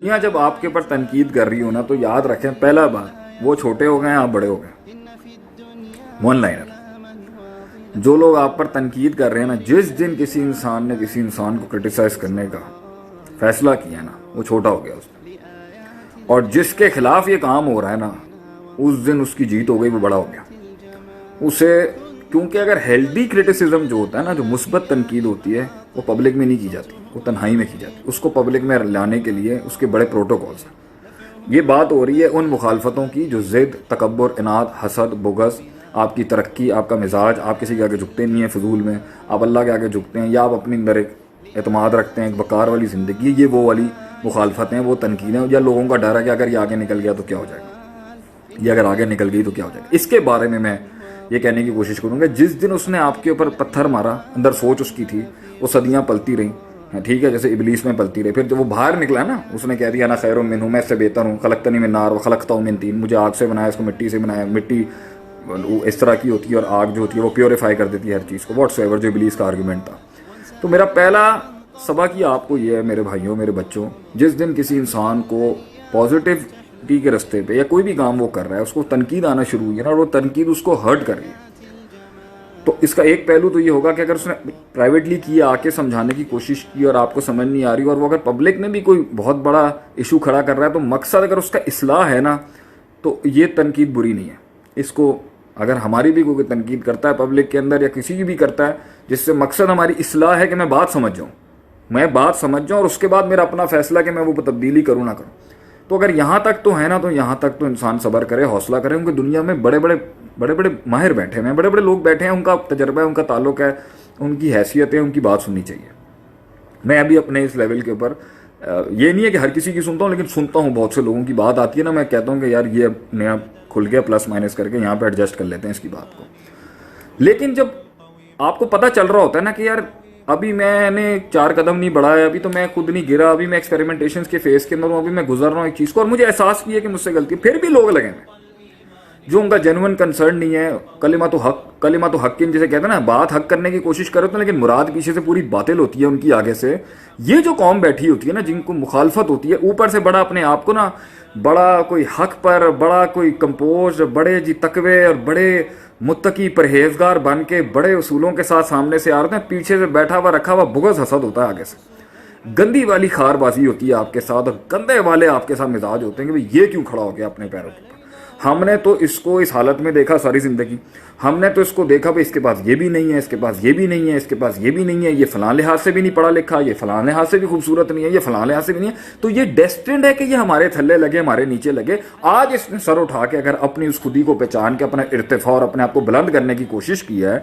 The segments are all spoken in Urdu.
دنیا جب آپ کے اوپر تنقید کر رہی ہو نا تو یاد رکھیں پہلا بات وہ چھوٹے ہو گئے ہیں آپ بڑے ہو گئے. ون لائنر جو لوگ آپ پر تنقید کر رہے ہیں نا جس دن کسی انسان نے کسی انسان کو کرٹیسائز کرنے کا فیصلہ کیا نا وہ چھوٹا ہو گیا اس میں, اور جس کے خلاف یہ کام ہو رہا ہے نا اس دن اس کی جیت ہو گئی, وہ بڑا ہو گیا. اسے کیونکہ اگر ہیلدی کرٹیسزم جو ہوتا ہے نا جو مثبت تنقید ہوتی ہے وہ پبلک میں نہیں کی جاتی, وہ تنہائی میں کی جاتی. اس کو پبلک میں لانے کے لیے اس کے بڑے پروٹوکولز ہیں. یہ بات ہو رہی ہے ان مخالفتوں کی جو ضد, تکبر, اناد, حسد, بغض, آپ کی ترقی, آپ کا مزاج, آپ کسی کے آگے جھکتے نہیں ہیں فضول میں, آپ اللہ کے آگے جھکتے ہیں, یا آپ اپنے اندر ایک اعتماد رکھتے ہیں, ایک وقار والی زندگی. یہ وہ والی مخالفتیں ہیں, وہ تنقیدیں, یا لوگوں کا ڈر ہے کہ اگر یہ آگے نکل گیا تو کیا ہو جائے گا, یہ اگر آگے نکل گئی تو کیا ہو جائے گا. اس کے بارے میں یہ کہنے کی کوشش کروں گا جس دن اس نے آپ کے اوپر پتھر مارا, اندر سوچ اس کی تھی, وہ صدیاں پلتی رہیں, ٹھیک ہے, جیسے ابلیس میں پلتی رہی. پھر جب وہ باہر نکلا نا اس نے کہہ دیا انا خیر منہ, میں اس سے بہتر ہوں, خلقتنی من نار وخلقتہ من طین, مجھے آگ سے بنایا, اس کو مٹی سے بنایا. مٹی اس طرح کی ہوتی ہے اور آگ جو ہوتی ہے وہ پیوریفائی کر دیتی ہے ہر چیز کو, واٹس ایور جو ابلیس کا آرگومنٹ تھا. تو میرا پہلا سبق یہ آپ کو یہ ہے میرے بھائیوں, میرے بچوں, جس دن کسی انسان کو پازیٹیوٹی کے رستے پہ یا کوئی بھی کام وہ کر رہا ہے اس کو تنقید آنا شروع ہوئی ہے نا, اور وہ تنقید اس کو ہرٹ کر رہی ہے, تو اس کا ایک پہلو تو یہ ہوگا کہ اگر اس نے پرائیویٹلی کیا, آ کے سمجھانے کی کوشش کی اور آپ کو سمجھ نہیں آ رہی, اور وہ اگر پبلک میں بھی کوئی بہت بڑا ایشو کھڑا کر رہا ہے, تو مقصد اگر اس کا اصلاح ہے نا تو یہ تنقید بری نہیں ہے. اس کو اگر ہماری بھی کوئی تنقید کرتا ہے پبلک کے اندر یا کسی کی بھی کرتا ہے جس سے مقصد ہماری اصلاح ہے کہ میں بات سمجھ جاؤں, اور اس کے بعد میرا اپنا فیصلہ کہ میں وہ تبدیلی کروں نہ کروں, تو اگر یہاں تک تو ہے نا تو یہاں تک تو انسان صبر کرے, حوصلہ کرے. کیونکہ دنیا میں بڑے بڑے ماہر بیٹھے ہیں, بڑے بڑے لوگ بیٹھے ہیں, ان کا تجربہ ہے, ان کا تعلق ہے, ان کی حیثیت ہے, ان کی بات سننی چاہیے. میں ابھی اپنے اس لیول کے اوپر یہ نہیں ہے کہ ہر کسی کی سنتا ہوں, لیکن سنتا ہوں بہت سے لوگوں کی بات آتی ہے نا, میں کہتا ہوں کہ یار یہ نیا کھل گیا, پلس مائنس کر کے یہاں پہ ایڈجسٹ کر لیتے ہیں اس کی بات کو. لیکن جب آپ کو پتہ چل رہا ہوتا ہے نا کہ یار ابھی میں نے 4 قدم نہیں بڑھایا, ابھی تو میں خود نہیں گرا, ابھی میں ایکسپیریمنٹیشنز کے فیز کے اندر ہوں, ابھی میں گزر رہا ہوں ایک چیز کو, اور مجھے احساس بھی ہے کہ مجھ سے غلطی, پھر بھی لوگ لگے ہیں جو ان کا جینوئن کنسرن نہیں ہے, کلمہ تو حق جسے کہتے ہیں نا, بات حق کرنے کی کوشش کرتے ہیں لیکن مراد پیچھے سے پوری باطل ہوتی ہے ان کی آگے سے. یہ جو قوم بیٹھی ہوتی ہے نا جن کو مخالفت ہوتی ہے, اوپر سے بڑا اپنے آپ کو نا بڑا کوئی حق پر, بڑا کوئی کمپوز, بڑے جی تقوی اور بڑے متقی پرہیزگار بن کے بڑے اصولوں کے ساتھ سامنے سے آ رہے ہیں, پیچھے سے بیٹھا ہوا رکھا ہوا بغض حسد ہوتا ہے آگے سے, گندی والی خار بازی ہوتی ہے آپ کے ساتھ, اور گندے والے آپ کے ساتھ مزاج ہوتے ہیں کہ یہ کیوں کھڑا ہو گیا اپنے پیروں کے اوپر. ہم نے تو اس کو اس حالت میں دیکھا ساری زندگی, ہم نے تو اس کو دیکھا بھائی اس کے پاس یہ بھی نہیں ہے, اس کے پاس یہ بھی نہیں ہے, اس کے پاس یہ بھی نہیں ہے, یہ فلاں لحاظ سے بھی نہیں پڑھا لکھا, یہ فلاں لحاظ سے بھی خوبصورت نہیں ہے, یہ فلاں لحاظ سے بھی نہیں ہے, تو یہ ڈیسٹنڈ ہے کہ یہ ہمارے تھلے لگے, ہمارے نیچے لگے. آج اس نے سر اٹھا کے اگر اپنی اس خودی کو پہچان کے اپنا ارتفاع اور اپنے آپ کو بلند کرنے کی کوشش کی ہے,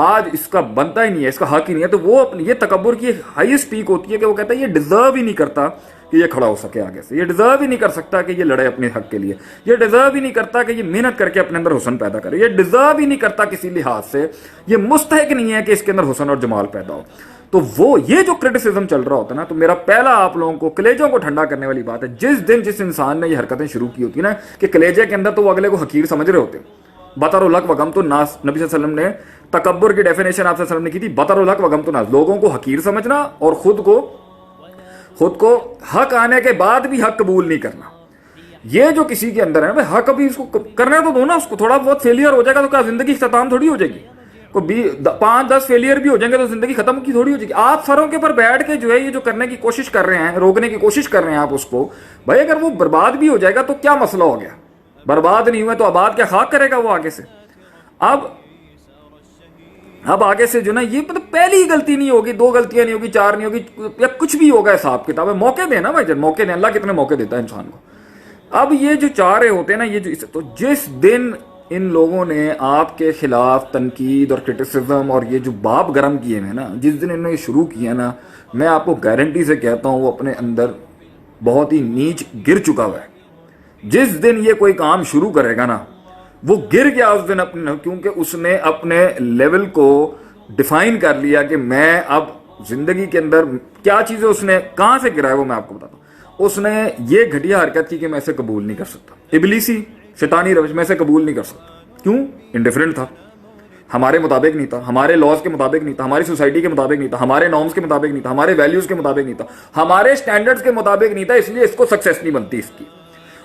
آج اس کا بنتا ہی نہیں ہے, اس کا حق ہی نہیں ہے, تو وہ اپنی یہ تکبر کی ہائیسٹ پیک ہوتی ہے کہ وہ کہتا ہے یہ ڈیزرو ہی نہیں کرتا کہ یہ کھڑا ہو سکے آگے سے, یہ ڈیزرو ہی نہیں کر سکتا کہ یہ لڑے اپنے حق کے لیے, یہ ڈیزرو ہی نہیں کرتا کہ یہ محنت کر کے اپنے اندر حسن پیدا کرے, یہ ڈیزرو ہی نہیں کرتا کسی لحاظ سے, یہ مستحق نہیں ہے کہ اس کے اندر حسن اور جمال پیدا ہو. تو وہ یہ جو کرٹیسزم چل رہا ہوتا ہے نا, تو میرا پہلا آپ لوگوں کو کلیجوں کو ٹھنڈا کرنے والی بات ہے, جس دن جس انسان نے یہ حرکتیں شروع کی ہوتی نا کہ کلیجے کے اندر تو وہ اگلے کو حقیر سمجھ رہے ہوتے. بطر الحق وغمت الناس, نبی صلی اللہ علیہ وسلم نے تکبر کی ڈیفینیشن آپ صلی اللہ علیہ وسلم نے کی تھی, بطر الحق وغمت الناس, لوگوں کو حقیر سمجھنا اور خود کو حق آنے کے بعد بھی حق قبول نہیں کرنا. یہ جو کسی کے اندر ہے نا, حق ابھی اس کو کرنا تو دو نا, اس کو تھوڑا بہت فیلئر ہو جائے گا تو کیا زندگی اختتام تھوڑی ہو جائے گی, کوئی 5-10 فیلئر بھی ہو جائیں گے تو زندگی ختم کی تھوڑی ہو جائے گی. آپ سروں کے اوپر بیٹھ کے جو ہے یہ جو کرنے کی کوشش کر رہے ہیں, روکنے کی کوشش کر رہے ہیں آپ اس کو, بھائی اگر وہ برباد بھی ہو جائے گا تو کیا مسئلہ ہو گیا, برباد نہیں ہوا تو آباد کیا خاک کرے گا وہ آگے سے. اب آگے سے جو نا یہ مطلب پہلی ہی غلطی نہیں ہوگی, 2 غلطیاں نہیں ہوگی, 4 نہیں ہوگی, یا کچھ بھی ہوگا حساب کتاب ہے, موقع دیں نا بھائی, موقع دیں, اللہ کتنے موقع دیتا ہے انسان کو. اب یہ جو 4 ہوتے ہیں نا, یہ جو تو جس دن ان لوگوں نے آپ کے خلاف تنقید اور کرٹیسزم اور یہ جو باب گرم کیے ہیں نا, جس دن انہوں نے یہ شروع کیا نا, میں آپ کو گارنٹی سے کہتا ہوں وہ اپنے اندر بہت ہی نیچ گر چکا ہوا ہے. جس دن یہ کوئی کام شروع کرے گا نا وہ گر گیا اس دن اپنے, کیونکہ اس نے اپنے لیول کو ڈیفائن کر لیا کہ میں اب زندگی کے اندر کیا چیزیں, اس نے کہاں سے گرا ہے وہ میں آپ کو بتاتا ہوں. اس نے یہ گھٹیا حرکت کی کہ میں اسے قبول نہیں کر سکتا, ابلیسی شیطانی روش, میں اسے قبول نہیں کر سکتا. کیوں؟ انڈیفرنٹ تھا. ہمارے مطابق نہیں تھا, ہمارے لاز کے مطابق نہیں تھا, ہماری سوسائٹی کے مطابق نہیں تھا, ہمارے نارمز کے مطابق نہیں تھا, ہمارے ویلیوز کے مطابق نہیں تھا, ہمارے سٹینڈرڈز کے مطابق نہیں تھا, اس لیے اس کو سکسیس نہیں بنتی اس کی.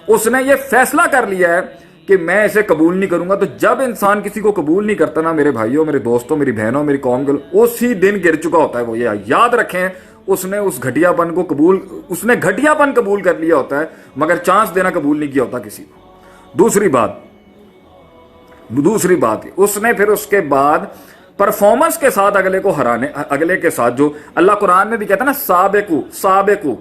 اس نے یہ فیصلہ کر لیا ہے کہ میں اسے قبول نہیں کروں گا. تو جب انسان کسی کو قبول نہیں کرتا نا میرے بھائیوں, میرے دوستوں, میری بہنوں, میری قوم کے, اسی دن گر چکا ہوتا ہے وہ. یہ یاد رکھیں, اس نے اس گھٹیا پن کو قبول, اس نے گھٹیا پن قبول کر لیا ہوتا ہے, مگر چانس دینا قبول نہیں کیا ہوتا کسی کو. دوسری بات اس نے پھر اس کے بعد پرفارمنس کے ساتھ اگلے کو ہرانے, اگلے کے ساتھ جو اللہ قرآن میں بھی کہتا ہے نا, سابقو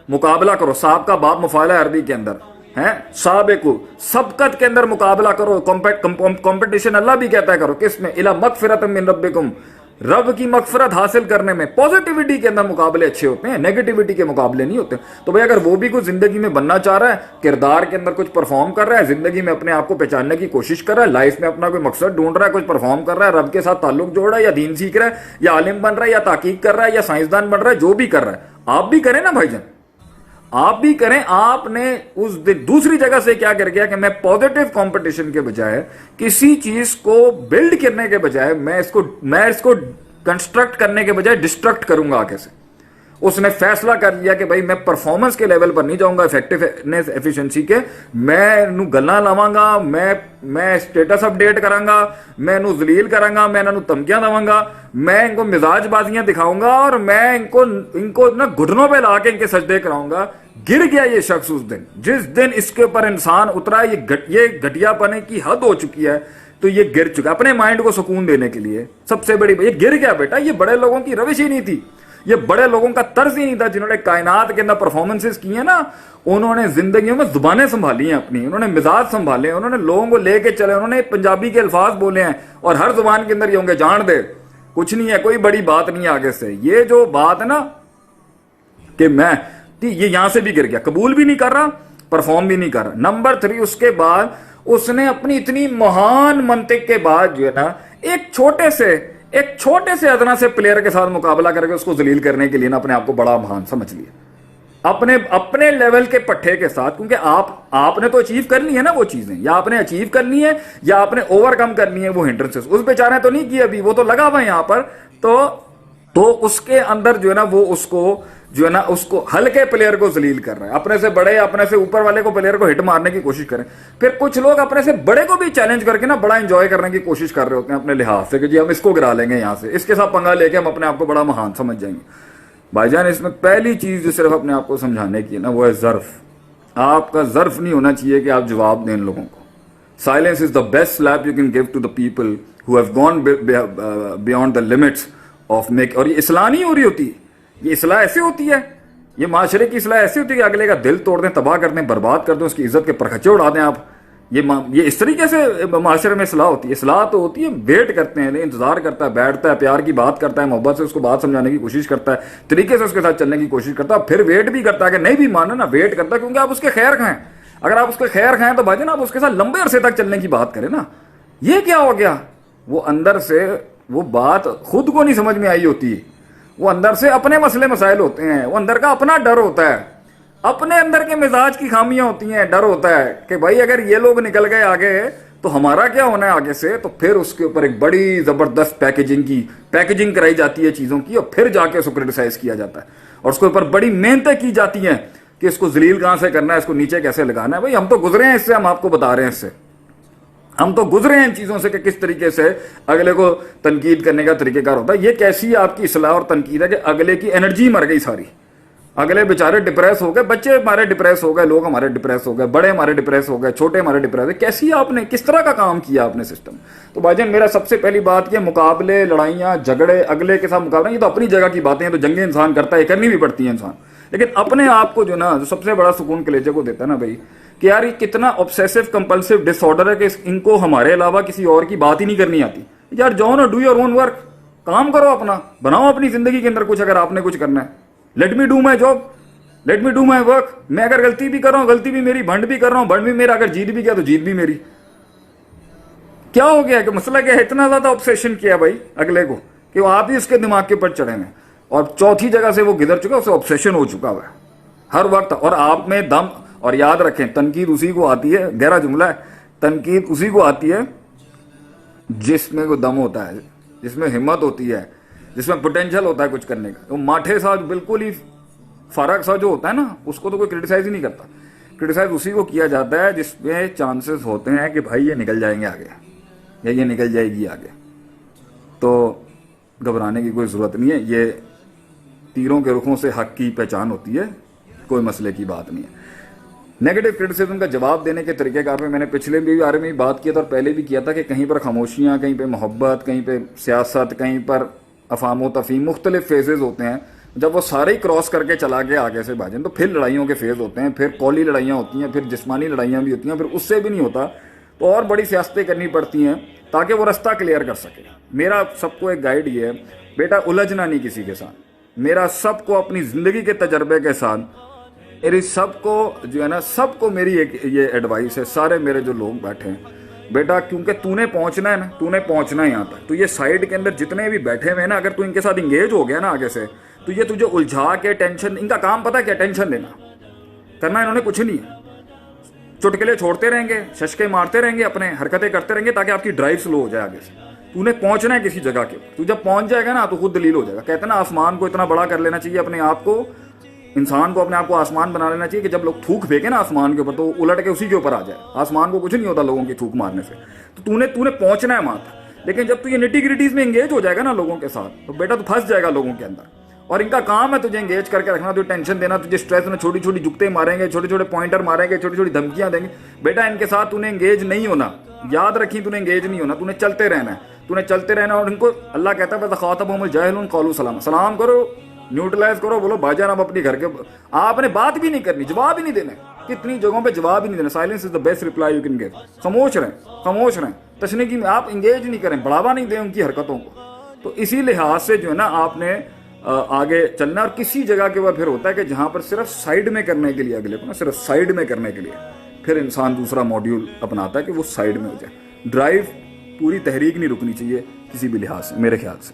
مقابلہ کرو. ساب کا باب مفعول ہے عربی کے اندر ہے, سابقو سبقت کے اندر مقابلہ کرو, کمپٹیشن اللہ بھی کہتا ہے کرو. کس میں؟ الی مغفرۃ من ربکم, رب کی مغفرت حاصل کرنے میں. پازیٹیوٹی کے اندر مقابلے اچھے ہوتے ہیں, نیگیٹیوٹی کے مقابلے نہیں ہوتے. تو بھائی اگر وہ بھی کچھ زندگی میں بننا چاہ رہا ہے, کردار کے اندر کچھ پرفارم کر رہا ہے, زندگی میں اپنے آپ کو پہچاننے کی کوشش کر رہا ہے, لائف میں اپنا کوئی مقصد ڈھونڈ رہا ہے, کچھ پرفارم کر رہا ہے, رب کے ساتھ تعلق جوڑ رہا ہے, یا دین سیکھ رہا ہے, یا عالم بن رہا ہے, یا تحقیق کر رہا ہے, یا سائنسدان بن رہا ہے, جو بھی کر رہا ہے, آپ بھی کریں نا بھائی جان, آپ بھی کریں. آپ نے اس دن دوسری جگہ سے کیا کر گیا کہ میں پازیٹیو کمپٹیشن کے بجائے, کسی چیز کو بلڈ کرنے کے بجائے, میں اس کو کنسٹرکٹ کرنے کے بجائے ڈسٹرکٹ کروں گا آگے سے. اس نے فیصلہ کر لیا کہ بھائی میں پرفارمنس کے لیول پر نہیں جاؤں گا, افیکٹونیس ایفیشنسی کے, میں گلاں لاواں گا, میں اسٹیٹس اپڈیٹ کراں گا, میں ذلیل کراں گا, میں دھمکیاں دواں گا, میں ان کو مزاج بازیاں دکھاؤں گا, اور میں ان کو نا گھٹنوں پہ لا کے ان کے سجدے کراؤں گا. گر گیا یہ شخص اس دن, جس دن اس کے اوپر انسان اترا, یہ گھٹیا پنے کی حد ہو چکی ہے, تو یہ گر چکا. اپنے مائنڈ کو سکون دینے کے لیے سب سے بڑی یہ گر گیا بیٹا. یہ بڑے لوگوں کی روش ہی نہیں تھی, یہ بڑے لوگوں کا طرز ہی نہیں تھا. جنہوں نے کائنات کے اندر پرفارمنسز کی ہیں نا, انہوں نے زندگیوں میں زبانیں سنبھالی ہیں اپنی, انہوں نے مزاج سنبھالے, انہوں نے لوگوں کو لے کے چلے, انہوں نے پنجابی کے الفاظ بولے ہیں, اور ہر زبان کے اندر یہ ہوں گے جان دے, کچھ نہیں ہے, کوئی بڑی بات نہیں ہے آگے سے. یہ جو بات ہے نا کہ میں یہ یہاں سے بھی گر گیا, قبول بھی نہیں کر رہا, پرفارم بھی نہیں کر رہا. نمبر 3, اس کے بعد اس نے اپنی اتنی مہان منطق کے بعد جو ہے نا, ایک چھوٹے سے ادنا سے پلیئر کے ساتھ مقابلہ کر کے اس کو ذلیل کرنے کے لیے نا اپنے آپ کو بڑا مہان سمجھ لیا, اپنے لیول کے پٹھے کے ساتھ. کیونکہ آپ نے تو اچیو کر لی ہے نا وہ چیزیں, یا آپ نے اچیو کر لی ہے, یا آپ نے اوور کم کر لی ہے وہ ہنڈرنسز. اس بیچارے تو نہیں کی ابھی, وہ تو لگا ہوا ہے یہاں پر. تو اس کے اندر جو ہے نا وہ اس کو ہلکے پلیئر کو ذلیل کر رہا ہے. اپنے سے بڑے, اپنے سے اوپر والے کو پلیئر کو ہٹ مارنے کی کوشش کریں. پھر کچھ لوگ اپنے سے بڑے کو بھی چیلنج کر کے نا بڑا انجوائے کرنے کی کوشش کر رہے ہوتے ہیں اپنے لحاظ سے, کہ جی ہم اس کو گرا لیں گے یہاں سے, اس کے ساتھ پنگا لے کے ہم اپنے آپ کو بڑا مہان سمجھ جائیں گے. بھائی جان, اس میں پہلی چیز جو صرف اپنے آپ کو سمجھانے کی ہے نا, وہ ہے ظرف. آپ کا ظرف نہیں ہونا چاہیے کہ آپ جواب دیں ان لوگوں کو. Silence is the best slap you can give to the people who have gone beyond the limits of make. اور یہ اصلاح نہیں ہو رہی ہوتی, یہ اصلاح ایسے ہوتی ہے, یہ معاشرے کی اصلاح ایسی ہوتی ہے کہ اگلے کا دل توڑ دیں, تباہ کر دیں, برباد کر دیں, اس کی عزت کے پرخچے اڑا دیں آپ. یہ اس طریقے سے معاشرے میں اصلاح ہوتی ہے. اصلاح تو ہوتی ہے, ویٹ کرتے ہیں, انتظار کرتا ہے, بیٹھتا ہے, پیار کی بات کرتا ہے, محبت سے اس کو بات سمجھانے کی کوشش کرتا ہے, طریقے سے اس کے ساتھ چلنے کی کوشش کرتا ہے, پھر ویٹ بھی کرتا ہے کہ نہیں بھی مانا نا, ویٹ کرتا ہے کیونکہ آپ اس کے خیر کھائیں. اگر آپ اس کے خیر کھائیں تو بھائی جان آپ اس کے ساتھ لمبے عرصے تک چلنے کی بات کریں نا. یہ کیا ہو گیا, وہ اندر سے وہ بات خود کو نہیں سمجھ میں آئی ہوتی, وہ اندر سے اپنے مسئلے مسائل ہوتے ہیں, وہ اندر کا اپنا ڈر ہوتا ہے, اپنے اندر کے مزاج کی خامیاں ہوتی ہیں. ڈر ہوتا ہے کہ بھائی اگر یہ لوگ نکل گئے آگے تو ہمارا کیا ہونا ہے آگے سے. تو پھر اس کے اوپر ایک بڑی زبردست پیکیجنگ کرائی جاتی ہے چیزوں کی, اور پھر جا کے اس کو کرٹیسائز کیا جاتا ہے, اور اس کے اوپر بڑی محنتیں کی جاتی ہیں کہ اس کو ذلیل کہاں سے کرنا ہے, اس کو نیچے کیسے لگانا ہے. بھائی ہم تو گزرے ہیں اس سے, ہم آپ کو بتا رہے ہیں اس سے, ہم تو گزرے ہیں ان چیزوں سے کہ کس طریقے سے اگلے کو تنقید کرنے کا طریقہ کار ہوتا ہے. یہ کیسی آپ کی اصلاح اور تنقید ہے کہ اگلے کی انرجی مر گئی ساری, اگلے بیچارے ڈپریس ہو گئے, بچے ہمارے ڈپریس ہو گئے, لوگ ہمارے ڈپریس ہو گئے, بڑے ہمارے ڈپریس ہو گئے, چھوٹے ہمارے ڈپریس ہو گئے. کیسی آپ نے, کس طرح کا کام کیا آپ نے سسٹم. تو بھائی جان میرا سب سے پہلی بات یہ, مقابلے, لڑائیاں, جھگڑے, اگلے کے ساتھ مقابلہ, یہ تو اپنی جگہ کی باتیں ہیں, تو جنگیں انسان کرتا ہے, یہ کرنی بھی پڑتی ہے انسان. لیکن اپنے آپ کو جو نا, جو سب سے بڑا سکون کلیجے کو دیتا ہے نا بھائی, کہ یار یہ کتنا obsessive compulsive disorder ہے کہ ان کو ہمارے علاوہ کسی اور کی بات ہی نہیں کرنی آتی. یار جاؤ نا, ڈو یور اون ورک, کام کرو اپنا, بناؤ اپنی زندگی کے اندر کچھ. اگر آپ نے کچھ کرنا ہے, let me do my job, let me do my work. میں اگر غلطی بھی کر رہا ہوں, غلطی بھی میری, بھنڈ بھی کر رہا ہوں, بھنڈ بھی میرا, اگر جیت بھی گیا تو جیت بھی میری. کیا ہو گیا کہ مسئلہ کیا ہے, اتنا زیادہ obsession کیا بھائی اگلے کو کہ وہ آپ ہی اس کے دماغ کے اوپر چڑھے ہیں. اور چوتھی جگہ سے وہ گزر چکا, اسے obsession ہو چکا ہوا ہے ہر وقت, اور آپ میں دم. اور یاد رکھیں, تنقید اسی کو آتی ہے, گہرا جملہ ہے, تنقید اسی کو آتی ہے جس میں کوئی دم ہوتا ہے, جس میں ہمت ہوتی ہے, جس میں پوٹینشیل ہوتا ہے کچھ کرنے کا. وہ ماٹھے سا بالکل ہی فرق سا جو ہوتا ہے نا, اس کو تو کوئی کرٹیسائز ہی نہیں کرتا. کرٹیسائز اسی کو کیا جاتا ہے جس میں چانسز ہوتے ہیں کہ بھائی یہ نکل جائیں گے آگے, یا یہ نکل جائے گی آگے. تو گھبرانے کی کوئی ضرورت نہیں ہے. یہ تیروں کے رخوں سے حق کی پہچان ہوتی ہے, کوئی مسئلے کی بات نہیں ہے. نیگیٹو کرٹیسزم کا جواب دینے کے طریقہ کار میں نے پچھلے بھی بارے میں بات کیا تھا اور پہلے بھی کیا تھا کہ کہیں پر خاموشیاں, کہیں پہ محبت, کہیں پہ سیاست, کہیں پر افہام و تفہیم, مختلف فیزز ہوتے ہیں. جب وہ سارے ہی کراس کر کے چلا گیا آگے سے بھاجن, تو پھر لڑائیوں کے فیز ہوتے ہیں, پھر قولی لڑائیاں ہوتی ہیں, پھر جسمانی لڑائیاں بھی ہوتی ہیں, پھر اس سے بھی نہیں ہوتا تو اور بڑی سیاستیں کرنی پڑتی ہیں تاکہ وہ رستہ کلیئر کر سکے. میرا سب کو ایک گائیڈ یہ ہے, بیٹا الجھنا نہیں کسی کے ساتھ. میرا سب کو اپنی زندگی کے تجربے کے ساتھ, میری سب کو جو ہے نا, سب کو میری ایک یہ ایڈوائس ہے, سارے میرے جو لوگ بیٹھے ہیں, بیٹا کیونکہ تو نے پہنچنا ہے نا, تو نے پہنچنا ہے یہاں تک. تو یہ سائڈ کے اندر جتنے بھی بیٹھے ہوئے ہیں نا, اگر تو ان کے ساتھ انگیج ہو گیا نا آگے سے, تو یہ تجھے الجھا کے ٹینشن, ان کا کام پتہ کیا, ٹینشن دینا. کرنا انہوں نے کچھ نہیں ہے, چٹکلے چھوڑتے رہیں گے, ششکے مارتے رہیں گے, اپنے حرکتیں کرتے رہیں گے تاکہ آپ کی ڈرائیو سلو ہو جائے آگے سے. تو نے پہنچنا ہے کسی جگہ کے, تو جب پہنچ جائے گا نا تو خود دلیل ہو جائے گا. کہتے ہیں نا آسمان کو اتنا بڑا کر لینا چاہیے اپنے آپ کو, انسان کو اپنے آپ کو آسمان بنا لینا چاہیے کہ جب لوگ تھوک پھینکے نا آسمان کے اوپر تو الٹ کے اسی کے اوپر آ جائے. آسمان کو کچھ نہیں ہوتا لوگوں کی تھوک مارنے سے. تو نے پہنچنا ہے وہاں تک. لیکن جب تو یہ نٹی گریٹیز میں انگیج ہو جائے گا نا لوگوں کے ساتھ, تو بیٹا تو پھنس جائے گا لوگوں کے اندر. اور ان کا کام ہے تجھے انگیج کر کے رکھنا, تجھے ٹینشن دینا, تجھے اسٹریس میں چھوٹی چھوٹی جھکتے ماریں گے, چھوٹے چھوٹے پوائنٹر ماریں گے, چھوٹی چھوٹی دھمکیاں دیں گے. بیٹا ان کے ساتھ تو نے انگیج نہیں ہونا, یاد رکھی, تو نے انگیج نہیں ہونا, تو نے چلتے رہنا ہے, تو نے چلتے رہنا. اور ان کو اللہ کہتا ہے خاطبهم الجاهلون قالوا سلام, سلام کرو, نیوٹرلائز کرو, بولو بھائی جان آپ اپنی گھر کے, آپ نے بات بھی نہیں کرنی, جواب ہی نہیں دینا. کتنی جگہوں پہ جواب ہی نہیں دینا. Silence is the best reply you can give. خاموش رہیں, خاموش رہیں, تشنیگی میں آپ انگیج نہیں کریں, بڑھاوا نہیں دیں ان کی حرکتوں کو. تو اسی لحاظ سے جو ہے نا آپ نے آگے چلنا. اور کسی جگہ کے بعد پھر ہوتا ہے کہ جہاں پر صرف سائیڈ میں کرنے کے لیے, اگلے کو نا صرف سائیڈ میں کرنے کے لیے, پھر انسان دوسرا موڈیول اپناتا ہے کہ وہ سائیڈ میں ہو جائے. ڈرائیو پوری تحریک نہیں رکنی چاہیے کسی بھی لحاظ سے, میرے خیال سے.